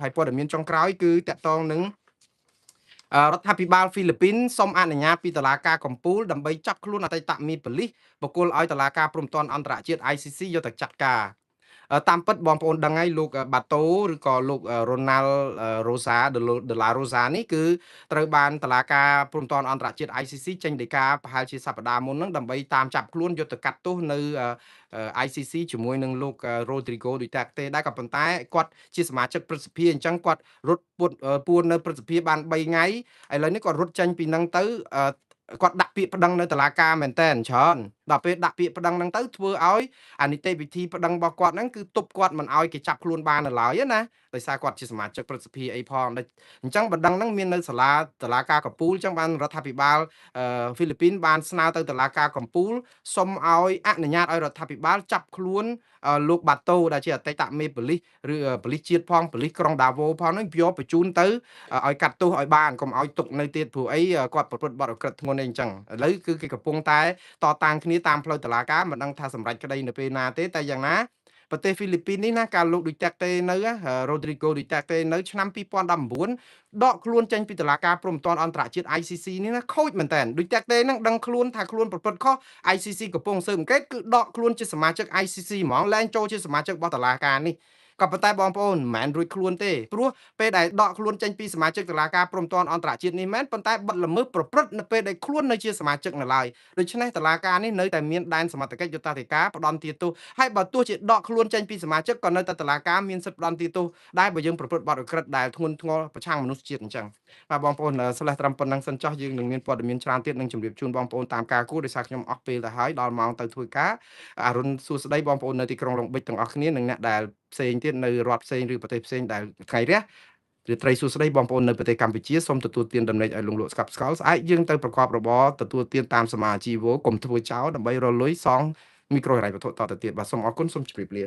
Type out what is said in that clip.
ហើយព័ត៌មានចុងក្រោយគឺតាក់ទងនឹងរដ្ឋាភិបាលហ្វីលីពីនសូមអនុញ្ញាតពីតុលាការកំពូលដើម្បីចាប់ខ្លួនអតីតមេប៉ូលីសបុគ្គលឲ្យតុលាការព្រំប្រទានអន្តរជាតិ ICC យកទៅចាត់ការតាមពិតបងប្អូនដឹងហើយលោកបាតូឬក៏លោករ៉ូណាល់រ៉ូសាដឡារ៉ូសានេះគឺត្រូវបានតុលាការព្រំប្រទានអន្តរជាតិ ICC ចេញដីកាប្រហែលជាសប្តាហ៍មុនហ្នឹងដើម្បីតាមចាប់ខ្លួនយកទៅកាត់ទោសនៅ ICC ជាមួយនឹងលោក Rodrigo Duterte ដែរក៏ប៉ុន្តែគាត់ជាសមាជិកព្រឹទ្ធសភាអញ្ចឹងគាត់រត់ពួននៅព្រឹទ្ធសភាបាន3ថ្ងៃឥឡូវនេះគាត់រត់ចេញពីហ្នឹងទៅគាត់ដាក់ពាក្យប្តឹងនៅតុលាការមែនតើច្រើនដល់ពេលដាក់ពាក្យប្តឹងហ្នឹងទៅធ្វើឲ្យអានីតិវិធីប្តឹងរបស់គាត់ហ្នឹងគឺទប់គាត់មិនឲ្យគេចាប់ខ្លួនបាននៅឡើយណាដោយសារគាត់ជាសមាជិកព្រឹទ្ធសភាអីផងអញ្ចឹងបណ្ដឹងហ្នឹងមាននៅសាលាតុលាការកំពូលអញ្ចឹងបានរដ្ឋាភិបាលហ្វីលីពីនបានស្នើទៅតុលាការកំពូលសុំឲ្យអនុញ្ញាតឲ្យរដ្ឋាភិបាលចាប់ខ្លួនលោកបាតូដែលជាអតីតមេប៉ូលីសឬប៉ូលីសជាតិផងប៉ូលីសក្រុងដាវ៉ូផងហ្នឹងយកបញ្ជូនទៅឲ្យកាត់ទោសឲ្យបានកុំឲ្យទុកនៅទៀតព្រោះអីគាត់ប្រព្រឹត្តបទអក្រិតធ្ងន់អីអញ្ចឹងឥឡូវគឺគេកំពុងតែតតាំងគ្នាតាមផ្លូវតុលាការមិនដឹងថាសម្រេចក្តីនៅពេលណាទេតែយ៉ាងណាប្រទេសហ្វីលីពីននេះណាកាលលោកឌូតេតេនៅរ៉ូឌ្រីហ្គោឌូតេតេនៅឆ្នាំ2019ដកខ្លួនចេញពីតុលាការព្រំប្រទានអន្តរជាតិ ICC នេះណាខូចមែនតើឌូតេតេនឹងដឹងខ្លួនថាខ្លួនប្រព្រឹត្តខុស ICC កំពុងស៊ើបអង្កេតគឺដកខ្លួនជាសមាជិក ICC ហ្មងលែងចូលជាសមាជិករបស់តុលាការនេះក៏ប៉ុន្តែបងប្អូនមិនមែនរួចខ្លួនទេព្រោះពេលដែលដកខ្លួនចេញពីសមាជិកតុលាការព្រំប្រទានអន្តរជាតិនេះមែនប៉ុន្តែបិទល្មើសប្រព្រឹត្តនៅពេលដែលខ្លួននៅជាសមាជិកនៅឡើយដូច្នេះតុលាការនេះនៅតែមានដែនសមត្ថកិច្ចយុត្តិធម៌ផ្ដន់ទាទោសហើយបើទោះជាដកខ្លួនចេញពីសមាជិកក៏នៅតែតុលាការមានសិទ្ធិផ្ដន់ទាទោសដែរបើយើងប្រព្រឹត្តបទអក្រិតដែលធ្ងន់ធ្ងរប្រឆាំងមនុស្សជាតិអញ្ចឹងបាទបងប្អូនស្លេះត្រឹមប៉ុណ្ណឹងសិនចោះយើងនឹងមានព័ត៌មានច្រើនទៀតនឹងជម្រាបជូនបងប្អូនតាមការគួរដោយសារខ្ញុំអស់ពេលទៅហើយដល់ម៉ោងទៅធ្វើការអរុនសួស្ដីបងប្អូននៅទីក្រុងឡុងបិចទាំងអស់គ្នានិងអ្នកដែលផ្សេងទៀតនៅរដ្ឋផ្សេងឬប្រទេសផ្សេងដែលថ្ងៃរះរាត្រីសួស្ដីបងប្អូននៅប្រទេសកម្ពុជាសូមទទួលទានដំណេកឲ្យលងលក់ស្កាប់ស្កល់ស្អែកយើងទៅប្រកបរបរទទួលទានតាមសមាអាជីវកុំធ្វើចោលដើម្បីរលុយសងមីក្រូហិរញ្ញវត្ថុតទៅទៀតបាទសូមអរគុណសូមជម្រាបលា